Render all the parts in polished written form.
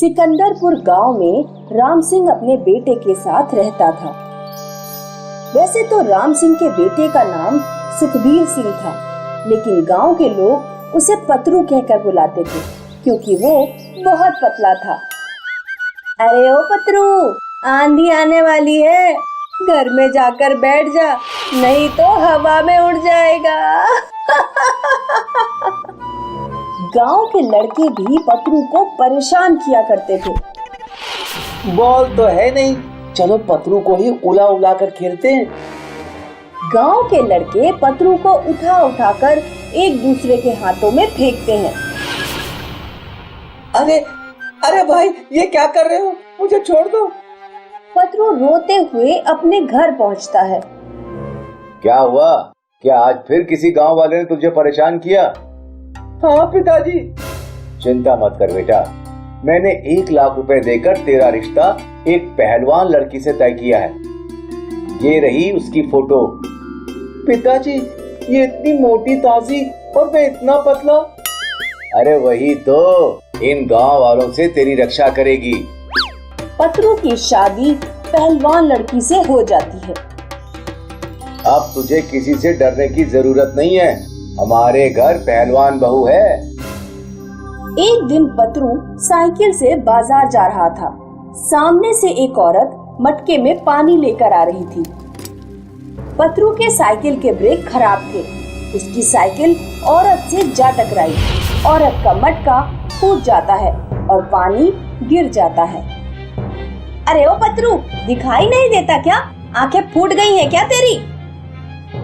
सिकंदरपुर गांव में राम सिंह अपने बेटे के साथ रहता था। वैसे तो राम सिंह के बेटे का नाम सुखबीर सिंह था, लेकिन गांव के लोग उसे पतरू कहकर बुलाते थे क्योंकि वो बहुत पतला था। अरे ओ पतरू, आंधी आने वाली है, घर में जाकर बैठ जा, नहीं तो हवा में उड़ जाएगा। गांव के लड़के भी पतरू को परेशान किया करते थे। बॉल तो है नहीं, चलो पतरू को ही उला उला कर खेलते हैं। गांव के लड़के पतरू को उठा उठा कर एक दूसरे के हाथों में फेंकते हैं। अरे अरे भाई, ये क्या कर रहे हो, मुझे छोड़ दो। पतरू रोते हुए अपने घर पहुंचता है। क्या हुआ? क्या आज फिर किसी गांव वाले ने तुझे परेशान किया? हाँ पिताजी। चिंता मत कर बेटा, मैंने 1 लाख रुपए देकर तेरा रिश्ता एक पहलवान लड़की से तय किया है। ये रही उसकी फोटो। पिताजी, ये इतनी मोटी ताजी और मैं इतना पतला। अरे वही तो इन गांव वालों से तेरी रक्षा करेगी। पतरू की शादी पहलवान लड़की से हो जाती है। अब तुझे किसी से डरने की जरूरत नहीं है, हमारे घर पहलवान बहू है। एक दिन पतरू साइकिल से बाजार जा रहा था। सामने से एक औरत मटके में पानी लेकर आ रही थी। पतरू के साइकिल के ब्रेक खराब थे। उसकी साइकिल औरत से जा टकराई। औरत का मटका फूट जाता है और पानी गिर जाता है। अरे ओ पतरू, दिखाई नहीं देता क्या? आंखें फूट गई हैं क्या तेरी?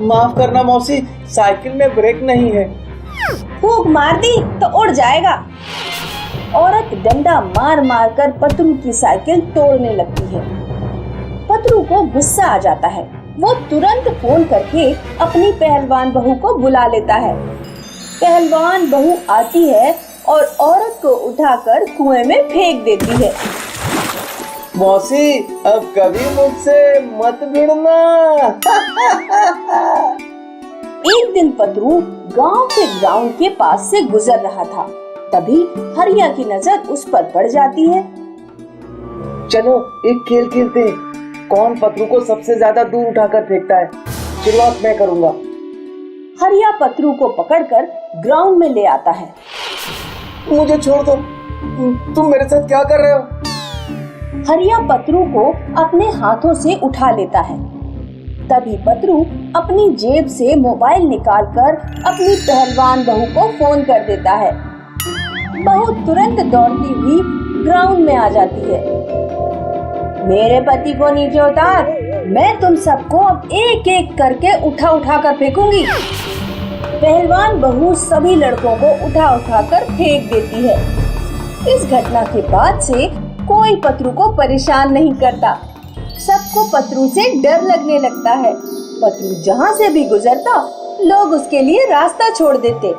माफ करना मौसी, साइकिल में ब्रेक नहीं है। फूंक मार दी तो उड़ जाएगा। औरत डंडा मार मार कर पतरू की साइकिल तोड़ने लगती है। पतरू को गुस्सा आ जाता है। वो तुरंत फोन करके अपनी पहलवान बहू को बुला लेता है। पहलवान बहू आती है और औरत को उठाकर कुएं में फेंक देती है। मौसी, अब कभी मुझसे मत भिड़ना। एक दिन पतरू गांव के ग्राउंड के पास से गुजर रहा था। तभी हरिया की नजर उस पर पड़ जाती है। चलो एक खेल खेलते हैं, कौन पतरू को सबसे ज्यादा दूर उठाकर फेंकता है। शुरुआत मैं करूंगा। हरिया पतरू को पकड़कर ग्राउंड में ले आता है। मुझे छोड़ दो, तुम मेरे साथ क्या कर रहे हो? हरिया पतरू को अपने हाथों से उठा लेता है। तभी पतरू अपनी जेब से मोबाइल निकालकर अपनी पहलवान बहू को फोन कर देता है। बहू तुरंत दौड़ती हुई ग्राउंड में आ जाती है। मेरे पति को नीचे उतार, मैं तुम सबको अब एक एक करके उठा उठा कर फेंकूंगी। पहलवान बहू सभी लड़कों को उठा उठा कर फेंक देती है। इस घटना के बाद से कोई पतरू को परेशान नहीं करता। सबको पतरू से डर लगने लगता है। पतरू जहाँ से भी गुजरता, लोग उसके लिए रास्ता छोड़ देते।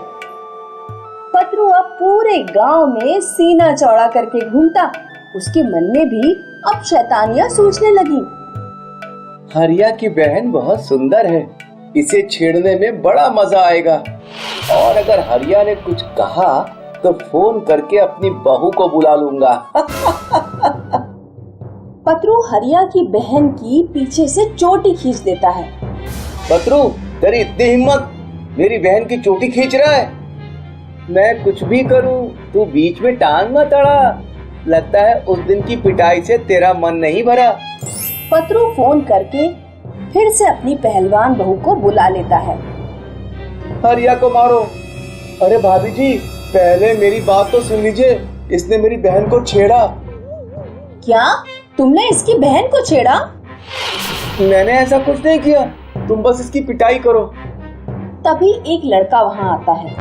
पतरू अब पूरे गांव में सीना चौड़ा करके घूमता। उसके मन में भी अब शैतानियां सूझने लगी। हरिया की बहन बहुत सुंदर है, इसे छेड़ने में बड़ा मजा आएगा। और अगर हरिया ने कुछ कहा तो फोन करके अपनी बहू को बुला लूंगा। पतरू हरिया की बहन की पीछे से चोटी खींच देता है। पतरू, तेरी इतनी हिम्मत, मेरी बहन की चोटी खींच रहा है? मैं कुछ भी करूं, तू बीच में टांग मत अड़ा। लगता है उस दिन की पिटाई से तेरा मन नहीं भरा। पतरू फोन करके फिर से अपनी पहलवान बहू को बुला लेता है। हरिया को मारो। अरे भाभी जी, पहले मेरी बात तो सुन लीजिए, इसने मेरी बहन को छेड़ा। क्या तुमने इसकी बहन को छेड़ा? मैंने ऐसा कुछ नहीं किया, तुम बस इसकी पिटाई करो। तभी एक लड़का वहाँ आता है।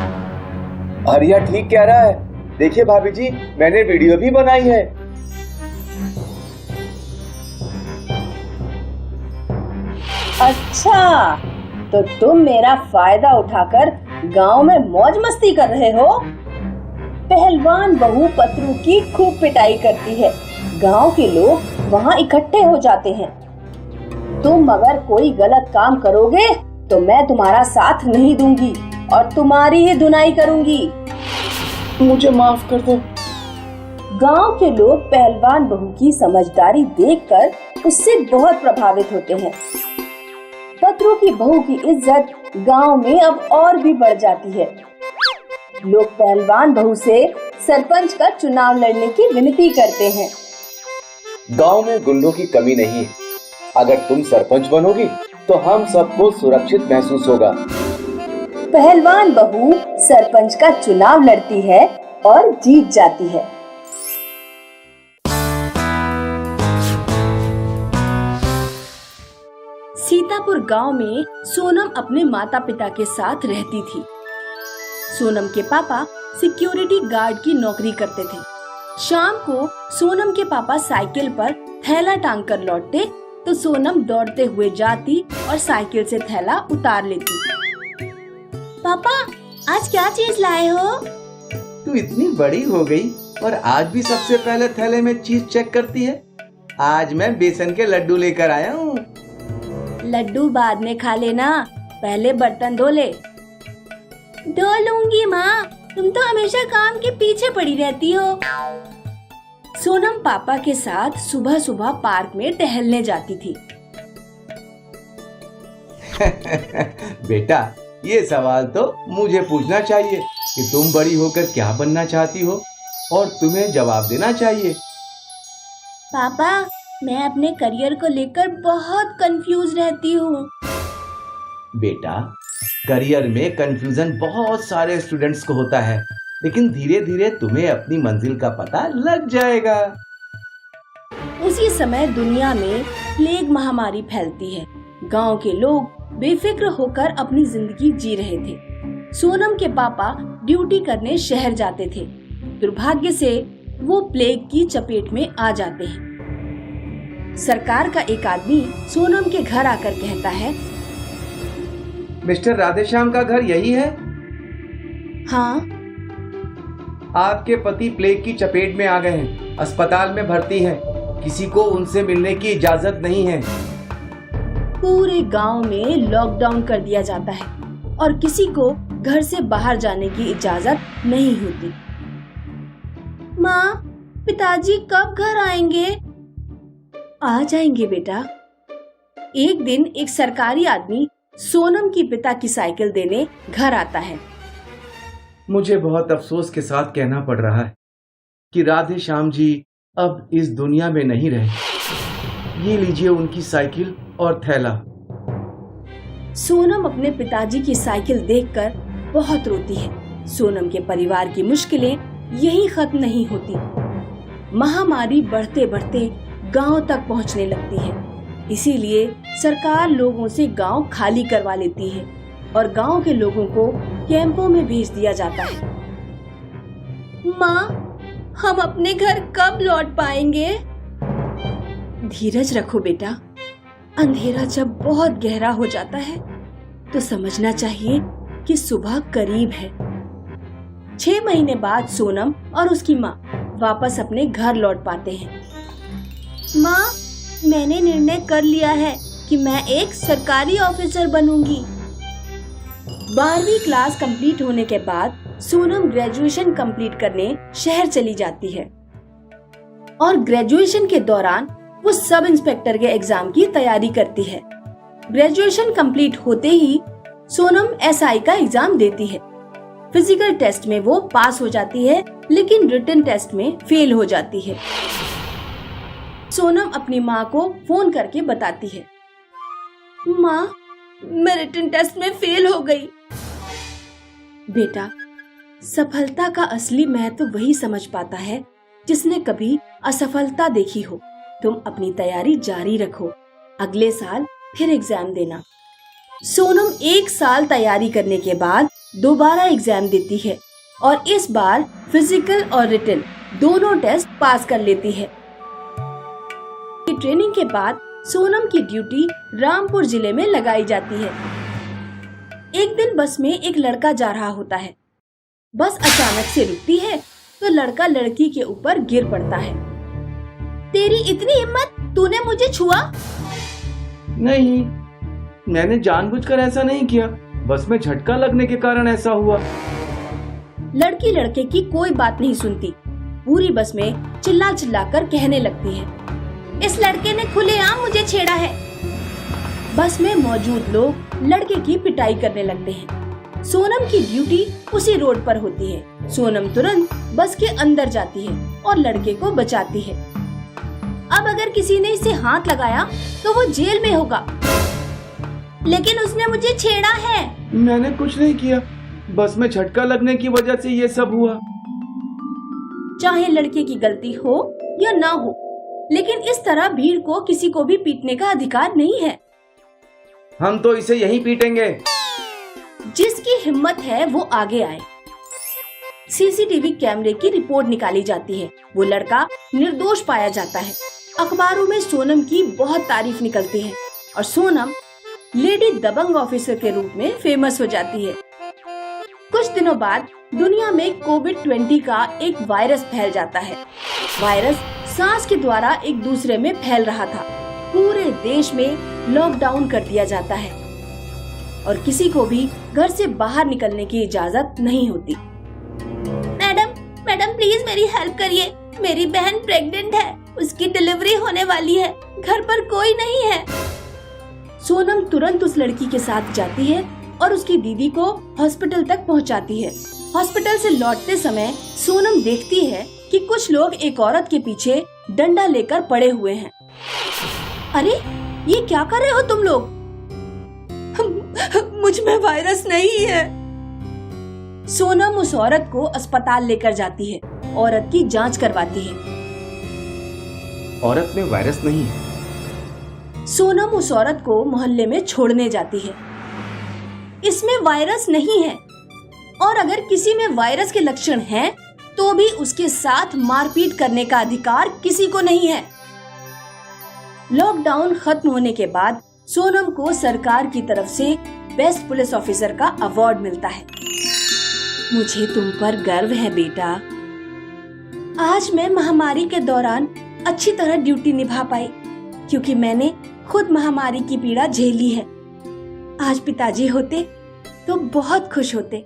हरिया ठीक कह रहा है, देखिए भाभी जी, मैंने वीडियो भी बनाई है। अच्छा, तो तुम मेरा फायदा उठाकर गांव में मौज मस्ती कर रहे हो? पहलवान बहू पतरू की खूब पिटाई करती है। गांव के लोग वहां इकट्ठे हो जाते हैं। तुम अगर कोई गलत काम करोगे तो मैं तुम्हारा साथ नहीं दूंगी और तुम्हारी ही धुनाई करूंगी। मुझे माफ कर दो। गांव के लोग पहलवान बहू की समझदारी देखकर उससे बहुत प्रभावित होते हैं। पतरू की बहू की इज्जत गांव में अब और भी बढ़ जाती है। लोग पहलवान बहू से सरपंच का चुनाव लड़ने की विनती करते हैं। गांव में गुंडों की कमी नहीं है। अगर तुम सरपंच बनोगी तो हम सबको सुरक्षित महसूस होगा। पहलवान बहू सरपंच का चुनाव लड़ती है और जीत जाती है। सीतापुर गांव में सोनम अपने माता पिता के साथ रहती थी। सोनम के पापा सिक्योरिटी गार्ड की नौकरी करते थे। शाम को सोनम के पापा साइकिल पर थैला टांग कर लौटते तो सोनम दौड़ते हुए जाती और साइकिल से थैला उतार लेती। पापा, आज क्या चीज लाए हो? तू इतनी बड़ी हो गई और आज भी सबसे पहले थैले में चीज चेक करती है। आज मैं बेसन के लड्डू लेकर आया हूँ। लड्डू बाद में खा लेना, पहले बर्तन धो ले। धो लूंगी माँ, तुम तो हमेशा काम के पीछे पड़ी रहती हो। सोनम पापा के साथ सुबह सुबह पार्क में टहलने जाती थी। बेटा, ये सवाल तो मुझे पूछना चाहिए कि तुम बड़ी होकर क्या बनना चाहती हो, और तुम्हें जवाब देना चाहिए। पापा, मैं अपने करियर को लेकर बहुत कंफ्यूज रहती हूँ। बेटा, करियर में कंफ्यूजन बहुत सारे स्टूडेंट्स को होता है, लेकिन धीरे धीरे तुम्हें अपनी मंजिल का पता लग जाएगा। उसी समय दुनिया में प्लेग महामारी फैलती है। गांव के लोग बेफिक्र होकर अपनी जिंदगी जी रहे थे। सोनम के पापा ड्यूटी करने शहर जाते थे। दुर्भाग्य से वो प्लेग की चपेट में आ जाते हैं। सरकार का एक आदमी सोनम के घर आकर कहता है, मिस्टर राधेश्याम का घर यही है? हाँ। आपके पति प्लेग की चपेट में आ गए हैं, अस्पताल में भर्ती हैं। किसी को उनसे मिलने की इजाजत नहीं है। पूरे गांव में लॉकडाउन कर दिया जाता है और किसी को घर से बाहर जाने की इजाजत नहीं होती। माँ, पिताजी कब घर आएंगे? आ जाएंगे बेटा। एक दिन एक सरकारी आदमी सोनम की पिता की साइकिल देने घर आता है। मुझे बहुत अफसोस के साथ कहना पड़ रहा है कि राधे श्याम जी अब इस दुनिया में नहीं रहे। ये लीजिए उनकी साइकिल और थैला। सोनम अपने पिताजी की साइकिल देखकर बहुत रोती है। सोनम के परिवार की मुश्किलें यहीं खत्म नहीं होती। महामारी बढ़ते बढ़ते गांव तक पहुंचने लगती है। इसीलिए सरकार लोगों से गांव खाली करवा लेती है और गांव के लोगों को कैंपों में भेज दिया जाता है। माँ, हम अपने घर कब लौट पाएंगे? धीरज रखो बेटा। अंधेरा जब बहुत गहरा हो जाता है तो समझना चाहिए कि सुबह करीब है। 6 महीने बाद सोनम और उसकी माँ वापस अपने घर लौट पाते हैं। माँ, मैंने निर्णय कर लिया है कि मैं एक सरकारी ऑफिसर बनूंगी। 12वीं क्लास कंप्लीट होने के बाद सोनम ग्रेजुएशन कंप्लीट करने शहर चली जाती है और ग्रेजुएशन के दौरान वो सब इंस्पेक्टर के एग्जाम की तैयारी करती है। ग्रेजुएशन कंप्लीट होते ही सोनम एसआई का एग्जाम देती है। फिजिकल टेस्ट में वो पास हो जाती है, लेकिन रिटन टेस्ट में फेल हो जाती है। सोनम अपनी माँ को फोन करके बताती है, माँ, मैं रिटन टेस्ट में फेल हो गई। बेटा, सफलता का असली महत्व वही समझ पाता है जिसने कभी असफलता देखी हो। तुम अपनी तैयारी जारी रखो, अगले साल फिर एग्जाम देना। सोनम 1 साल तैयारी करने के बाद दोबारा एग्जाम देती है और इस बार फिजिकल और रिटन दोनों टेस्ट पास कर लेती है। ट्रेनिंग के बाद सोनम की ड्यूटी रामपुर जिले में लगाई जाती है। एक दिन बस में एक लड़का जा रहा होता है। बस अचानक से रुकती है तो लड़का लड़की के ऊपर गिर पड़ता है। तेरी इतनी हिम्मत, तूने मुझे छुआ? नहीं, मैंने जानबूझकर ऐसा नहीं किया, बस में झटका लगने के कारण ऐसा हुआ। लड़की लड़के की कोई बात नहीं सुनती। पूरी बस में चिल्ला चिल्ला कर कहने लगती है, इस लड़के ने खुलेआम मुझे छेड़ा है। बस में मौजूद लोग लड़के की पिटाई करने लगते हैं। सोनम की ड्यूटी उसी रोड पर होती है। सोनम तुरंत बस के अंदर जाती है और लड़के को बचाती है। अब अगर किसी ने इसे हाथ लगाया तो वो जेल में होगा। लेकिन उसने मुझे छेड़ा है। मैंने कुछ नहीं किया, बस में झटका लगने की वजह से ये सब हुआ। चाहे लड़के की गलती हो या ना हो, लेकिन इस तरह भीड़ को किसी को भी पीटने का अधिकार नहीं है। हम तो इसे यहीं पीटेंगे। जिसकी हिम्मत है वो आगे आए। सीसीटीवी कैमरे की रिपोर्ट निकाली जाती है। वो लड़का निर्दोष पाया जाता है। अखबारों में सोनम की बहुत तारीफ निकलती है और सोनम लेडी दबंग ऑफिसर के रूप में फेमस हो जाती है। कुछ दिनों बाद दुनिया में कोविड-20 का एक वायरस फैल जाता है। वायरस सांस के द्वारा एक दूसरे में फैल रहा था। पूरे देश में लॉकडाउन कर दिया जाता है और किसी को भी घर से बाहर निकलने की इजाजत नहीं होती। मैडम प्लीज मेरी हेल्प करिए। मेरी बहन प्रेग्नेंट है, उसकी डिलीवरी होने वाली है, घर पर कोई नहीं है। सोनम तुरंत उस लड़की के साथ जाती है और उसकी दीदी को हॉस्पिटल तक पहुंचाती है। हॉस्पिटल से लौटते समय सोनम देखती है कि कुछ लोग एक औरत के पीछे डंडा लेकर पड़े हुए हैं। अरे ये क्या कर रहे हो तुम लोग? मुझ में वायरस नहीं है। सोनम उस औरत को अस्पताल लेकर जाती है। औरत की जांच करवाती है। औरत में वायरस नहीं है। सोनम उस औरत को मोहल्ले में छोड़ने जाती है। इसमें वायरस नहीं है और अगर किसी में वायरस के लक्षण हैं, तो भी उसके साथ मारपीट करने का अधिकार किसी को नहीं है। लॉकडाउन खत्म होने के बाद सोनम को सरकार की तरफ से बेस्ट पुलिस ऑफिसर का अवार्ड मिलता है। मुझे तुम पर गर्व है बेटा। आज मैं महामारी के दौरान अच्छी तरह ड्यूटी निभा पाई क्योंकि मैंने खुद महामारी की पीड़ा झेली है। आज पिताजी होते तो बहुत खुश होते।